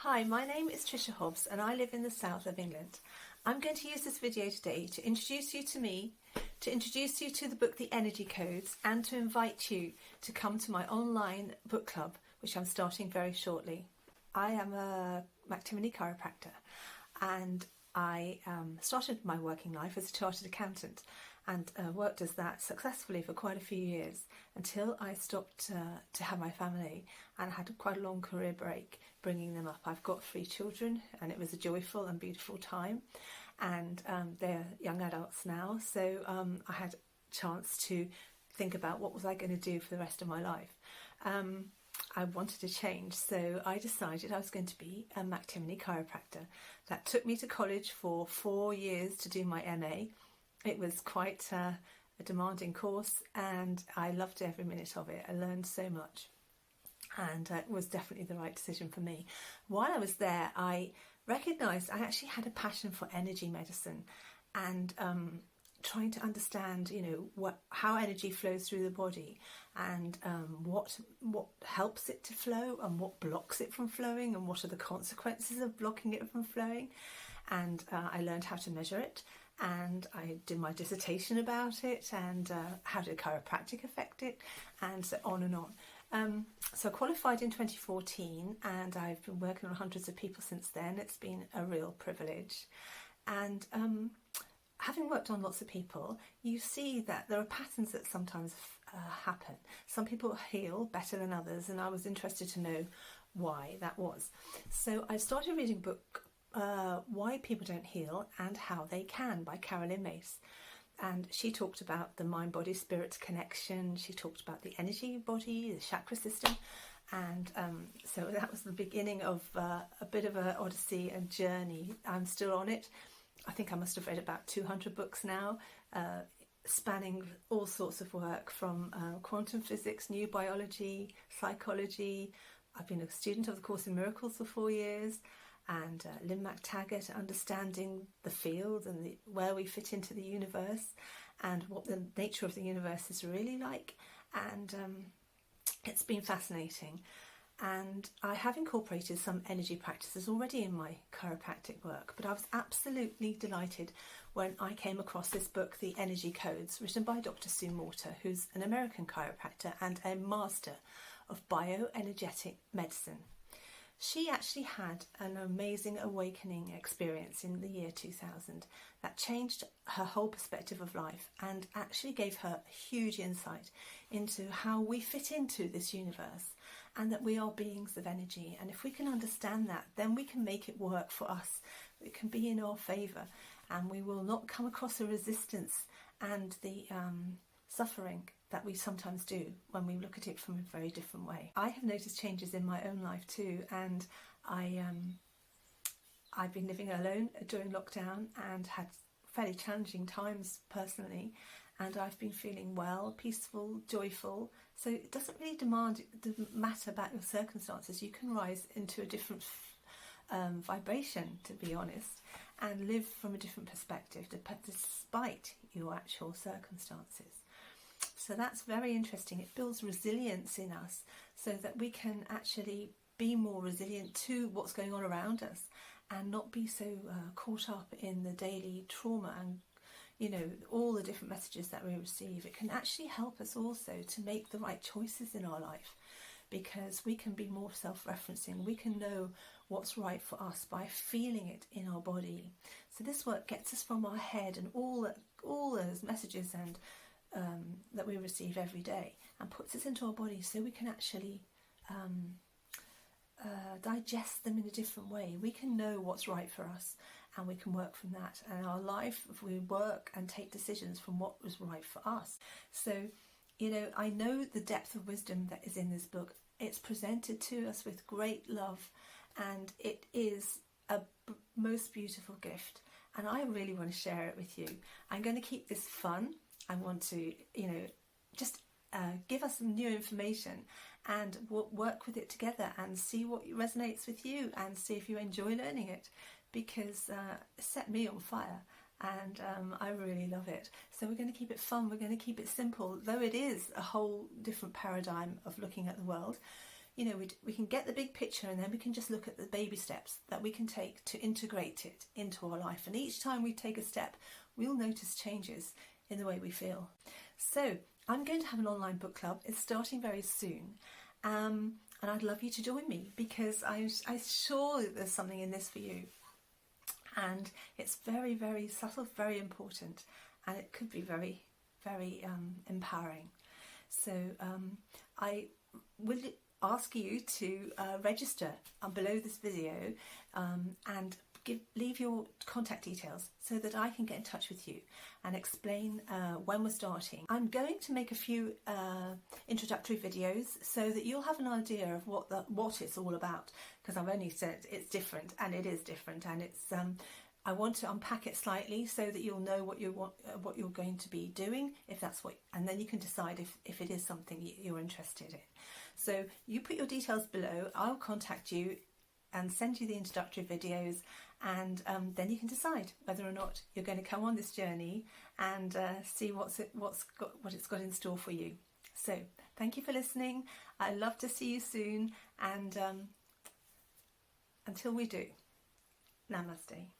Hi, my name is Tricia Hobbs and I live in the south of England. I'm going to use this video today to introduce you to me, to introduce you to the book The Energy Codes, and to invite you to come to my online book club, which I'm starting very shortly. I am a McTimoney chiropractor and I started my working life as a chartered accountant and worked as that successfully for quite a few years until I stopped to have my family and had quite a long career break bringing them up. I've got 3 children and it was a joyful and beautiful time, and they're young adults now, so I had a chance to think about what was I going to do for the rest of my life. I wanted to change, so I decided I was going to be a McTimoney chiropractor. That took me to college for 4 years to do my MA. It was quite a demanding course and I loved every minute of it. I learned so much and it was definitely the right decision for me. While I was there, I recognised I actually had a passion for energy medicine and trying to understand, how energy flows through the body and what helps it to flow and what blocks it from flowing and what are the consequences of blocking it from flowing. And I learned how to measure it, and I did my dissertation about it, and how did chiropractic affect it, and so on and on. So I qualified in 2014 and I've been working on hundreds of people since then. It's been a real privilege. And having worked on lots of people, you see that there are patterns that sometimes happen. Some people heal better than others, and I was interested to know why that was. So I started reading a book, Why People Don't Heal and How They Can, by Carolyn Mace. And she talked about the mind-body-spirit connection. She talked about the energy body, the chakra system. And so that was the beginning of a bit of an odyssey and journey. I'm still on it. I think I must have read about 200 books now, spanning all sorts of work from quantum physics, new biology, psychology. I've been a student of the Course in Miracles for 4 years, and Lynn McTaggart, understanding the field and where we fit into the universe and what the nature of the universe is really like. And it's been fascinating. And I have incorporated some energy practices already in my chiropractic work, but I was absolutely delighted when I came across this book, The Energy Codes, written by Dr. Sue Morter, who's an American chiropractor and a master of bioenergetic medicine. She actually had an amazing awakening experience in the year 2000 that changed her whole perspective of life and actually gave her huge insight into how we fit into this universe and that we are beings of energy. And if we can understand that, then we can make it work for us. It can be in our favour and we will not come across the resistance and the suffering that we sometimes do when we look at it from a very different way. I have noticed changes in my own life too, and I've been living alone during lockdown and had fairly challenging times personally, and I've been feeling well, peaceful, joyful. So it doesn't really matter about your circumstances. You can rise into a different vibration, to be honest, and live from a different perspective despite your actual circumstances. So that's very interesting. It builds resilience in us so that we can actually be more resilient to what's going on around us and not be so caught up in the daily trauma and all the different messages that we receive. It can actually help us also to make the right choices in our life, because we can be more self-referencing. We can know what's right for us by feeling it in our body. So this work gets us from our head and all those messages and that we receive every day and puts us into our body so we can actually digest them in a different way. We can know what's right for us and we can work from that. And our life, if we work and take decisions from what was right for us. So, I know the depth of wisdom that is in this book. It's presented to us with great love and it is a most beautiful gift. And I really want to share it with you. I'm going to keep this fun. I want to, just give us some new information and work with it together and see what resonates with you and see if you enjoy learning it, because it set me on fire and I really love it. So we're going to keep it fun, we're going to keep it simple, though it is a whole different paradigm of looking at the world. you know, we can get the big picture, and then we can just look at the baby steps that we can take to integrate it into our life. And each time we take a step, we'll notice changes in the way we feel. So I'm going to have an online book club. It's starting very soon. And I'd love you to join me, because I'm sure that there's something in this for you. And it's very, very subtle, very important, and it could be very, very empowering. So I will ask you to register below this video and leave your contact details so that I can get in touch with you and explain when we're starting. I'm going to make a few introductory videos so that you'll have an idea of what it's all about, because I've only said it's different, and it is different, and it's I want to unpack it slightly so that you'll know what you're going to be doing, if that's what, and then you can decide if it is something you're interested in. So you put your details below, I'll contact you and send you the introductory videos, and then you can decide whether or not you're going to come on this journey and see what it's got in store for you. So thank you for listening. I'd love to see you soon, and until we do, namaste.